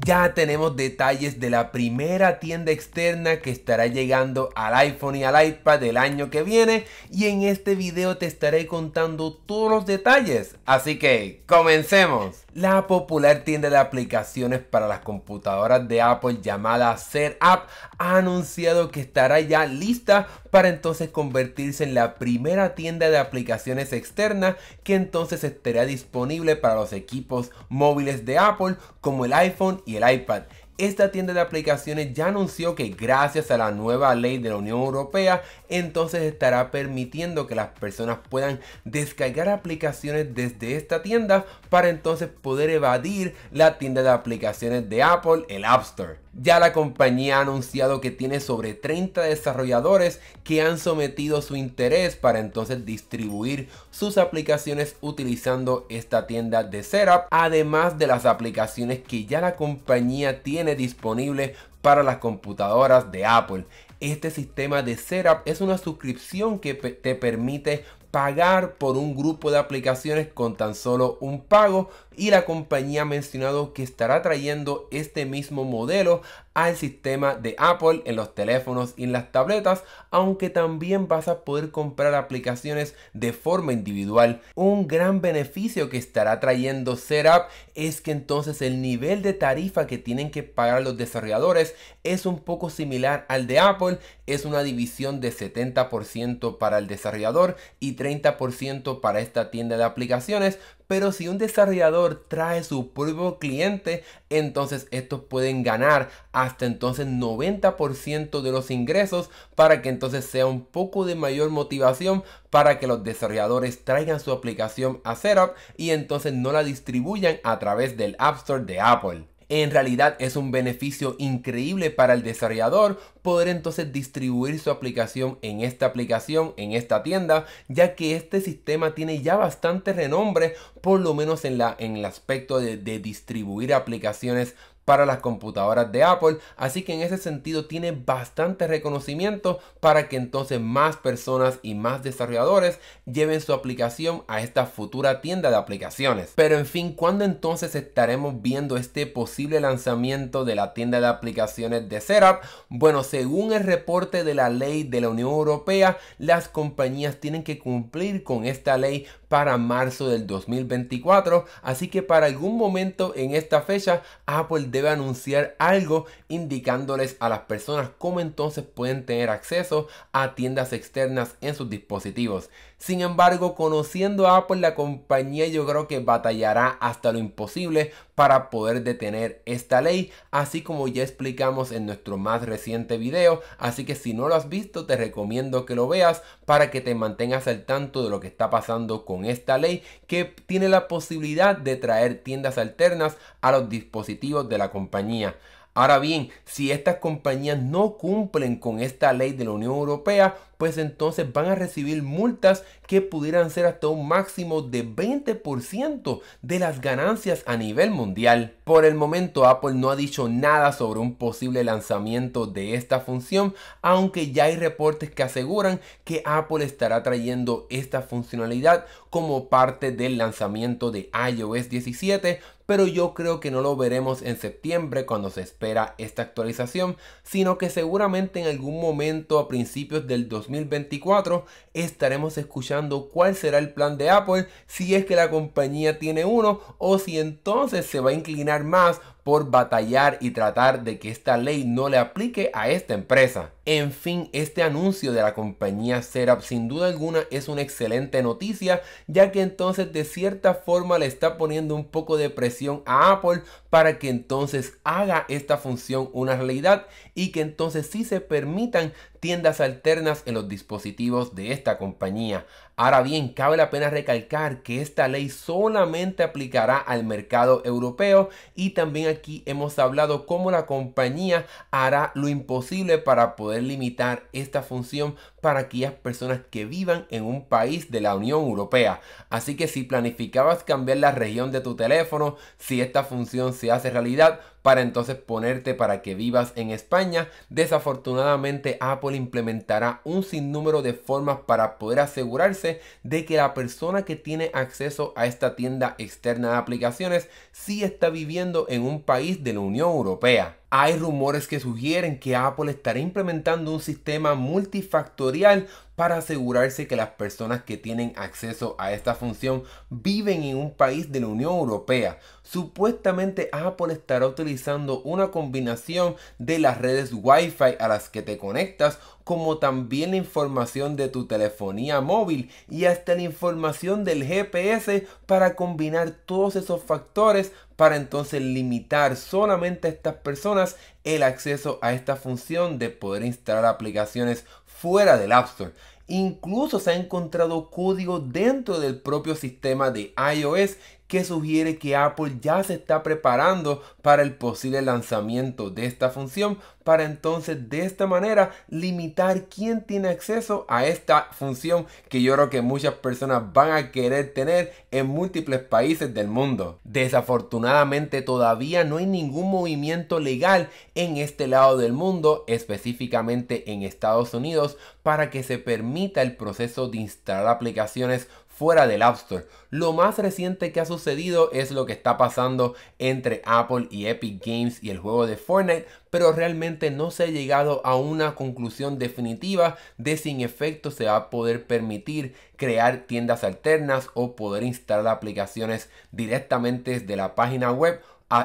Ya tenemos detalles de la primera tienda externa que estará llegando al iPhone y al iPad del año que viene, y en este video te estaré contando todos los detalles, así que comencemos. La popular tienda de aplicaciones para las computadoras de Apple llamada Setup ha anunciado que estará ya lista para entonces convertirse en la primera tienda de aplicaciones externa que entonces estará disponible para los equipos móviles de Apple como el iPhone y el iPad. Esta tienda de aplicaciones ya anunció que gracias a la nueva ley de la Unión Europea, entonces estará permitiendo que las personas puedan descargar aplicaciones desde esta tienda para entonces poder evadir la tienda de aplicaciones de Apple, el App Store. Ya la compañía ha anunciado que tiene sobre 30 desarrolladores que han sometido su interés para entonces distribuir sus aplicaciones utilizando esta tienda de Setup, además de las aplicaciones que ya la compañía tiene disponible para las computadoras de Apple. Este sistema de Setup es una suscripción que te permite pagar por un grupo de aplicaciones con tan solo un pago, y la compañía ha mencionado que estará trayendo este mismo modelo al sistema de Apple en los teléfonos y en las tabletas, aunque también vas a poder comprar aplicaciones de forma individual. Un gran beneficio que estará trayendo Setup es que entonces el nivel de tarifa que tienen que pagar los desarrolladores es un poco similar al de Apple. Es una división de 70% para el desarrollador y 30% para esta tienda de aplicaciones. Pero si un desarrollador trae su propio cliente, entonces estos pueden ganar hasta entonces 90% de los ingresos, para que entonces sea un poco de mayor motivación para que los desarrolladores traigan su aplicación a Setup y entonces no la distribuyan a través del App Store de Apple. En realidad es un beneficio increíble para el desarrollador poder entonces distribuir su aplicación, en esta tienda, ya que este sistema tiene ya bastante renombre, por lo menos en el aspecto de distribuir aplicaciones para las computadoras de Apple, así que en ese sentido tiene bastante reconocimiento para que entonces más personas y más desarrolladores lleven su aplicación a esta futura tienda de aplicaciones. Pero en fin, ¿cuándo entonces estaremos viendo este posible lanzamiento de la tienda de aplicaciones de Setup? Bueno, según el reporte de la ley de la Unión Europea, las compañías tienen que cumplir con esta ley para marzo del 2024, así que para algún momento en esta fecha Apple debe anunciar algo indicándoles a las personas cómo entonces pueden tener acceso a tiendas externas en sus dispositivos. Sin embargo, conociendo a Apple, la compañía yo creo que batallará hasta lo imposible para poder detener esta ley, así como ya explicamos en nuestro más reciente video. Así que si no lo has visto, te recomiendo que lo veas para que te mantengas al tanto de lo que está pasando con esta ley, que tiene la posibilidad de traer tiendas alternas a los dispositivos de la compañía. Ahora bien, si estas compañías no cumplen con esta ley de la Unión Europea, pues entonces van a recibir multas que pudieran ser hasta un máximo de 20% de las ganancias a nivel mundial. Por el momento Apple no ha dicho nada sobre un posible lanzamiento de esta función, aunque ya hay reportes que aseguran que Apple estará trayendo esta funcionalidad como parte del lanzamiento de iOS 17, pero yo creo que no lo veremos en septiembre cuando se espera esta actualización, sino que seguramente en algún momento a principios del 2024 estaremos escuchando cuál será el plan de Apple, si es que la compañía tiene uno, o si entonces se va a inclinar más por batallar y tratar de que esta ley no le aplique a esta empresa. En fin, este anuncio de la compañía Setup sin duda alguna es una excelente noticia, ya que entonces de cierta forma le está poniendo un poco de presión a Apple para que entonces haga esta función una realidad y que entonces sí se permitan tiendas alternas en los dispositivos de esta compañía. Ahora bien, cabe la pena recalcar que esta ley solamente aplicará al mercado europeo, y también aquí hemos hablado cómo la compañía hará lo imposible para poder limitar esta función para aquellas personas que vivan en un país de la Unión Europea. Así que si planificabas cambiar la región de tu teléfono, si esta función se hace realidad, para entonces ponerte para que vivas en España, desafortunadamente Apple implementará un sinnúmero de formas para poder asegurarse asegurarse de que la persona que tiene acceso a esta tienda externa de aplicaciones sí está viviendo en un país de la Unión Europea. Hay rumores que sugieren que Apple estará implementando un sistema multifactorial para asegurarse que las personas que tienen acceso a esta función viven en un país de la Unión Europea. Supuestamente Apple estará utilizando una combinación de las redes Wi-Fi a las que te conectas, como también la información de tu telefonía móvil y hasta la información del GPS para combinar todos esos factores para entonces limitar solamente a estas personas el acceso a esta función de poder instalar aplicaciones fuera del App Store. Incluso se ha encontrado código dentro del propio sistema de iOS que sugiere que Apple ya se está preparando para el posible lanzamiento de esta función, para entonces de esta manera limitar quién tiene acceso a esta función que yo creo que muchas personas van a querer tener en múltiples países del mundo. Desafortunadamente todavía no hay ningún movimiento legal en este lado del mundo, específicamente en Estados Unidos, para que se permita el proceso de instalar aplicaciones fuera del App Store. Lo más reciente que ha sucedido es lo que está pasando entre Apple y Epic Games y el juego de Fortnite, pero realmente no se ha llegado a una conclusión definitiva de si en efecto se va a poder permitir crear tiendas alternas o poder instalar aplicaciones directamente desde la página web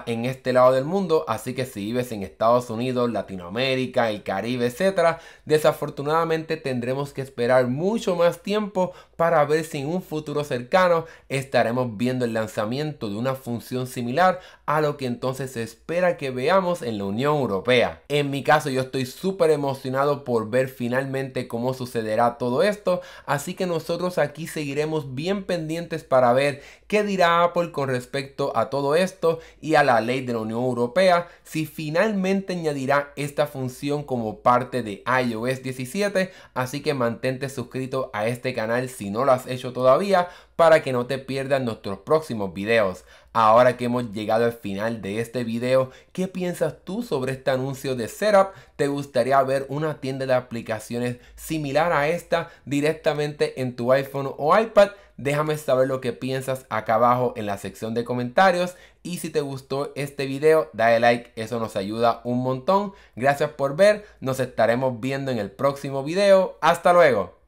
en este lado del mundo. Así que si vives en Estados Unidos, Latinoamérica, el Caribe, etcétera, desafortunadamente tendremos que esperar mucho más tiempo para ver si en un futuro cercano estaremos viendo el lanzamiento de una función similar a lo que entonces se espera que veamos en la Unión Europea. En mi caso yo estoy súper emocionado por ver finalmente cómo sucederá todo esto, así que nosotros aquí seguiremos bien pendientes para ver qué dirá Apple con respecto a todo esto y a la ley de la Unión Europea, si finalmente añadirá esta función como parte de iOS 17, así que mantente suscrito a este canal si no lo has hecho todavía para que no te pierdas nuestros próximos videos. Ahora que hemos llegado al final de este video, ¿qué piensas tú sobre este anuncio de Setup? ¿Te gustaría ver una tienda de aplicaciones similar a esta directamente en tu iPhone o iPad? Déjame saber lo que piensas acá abajo en la sección de comentarios, y si te gustó este video dale like, eso nos ayuda un montón. Gracias por ver, nos estaremos viendo en el próximo video. Hasta luego.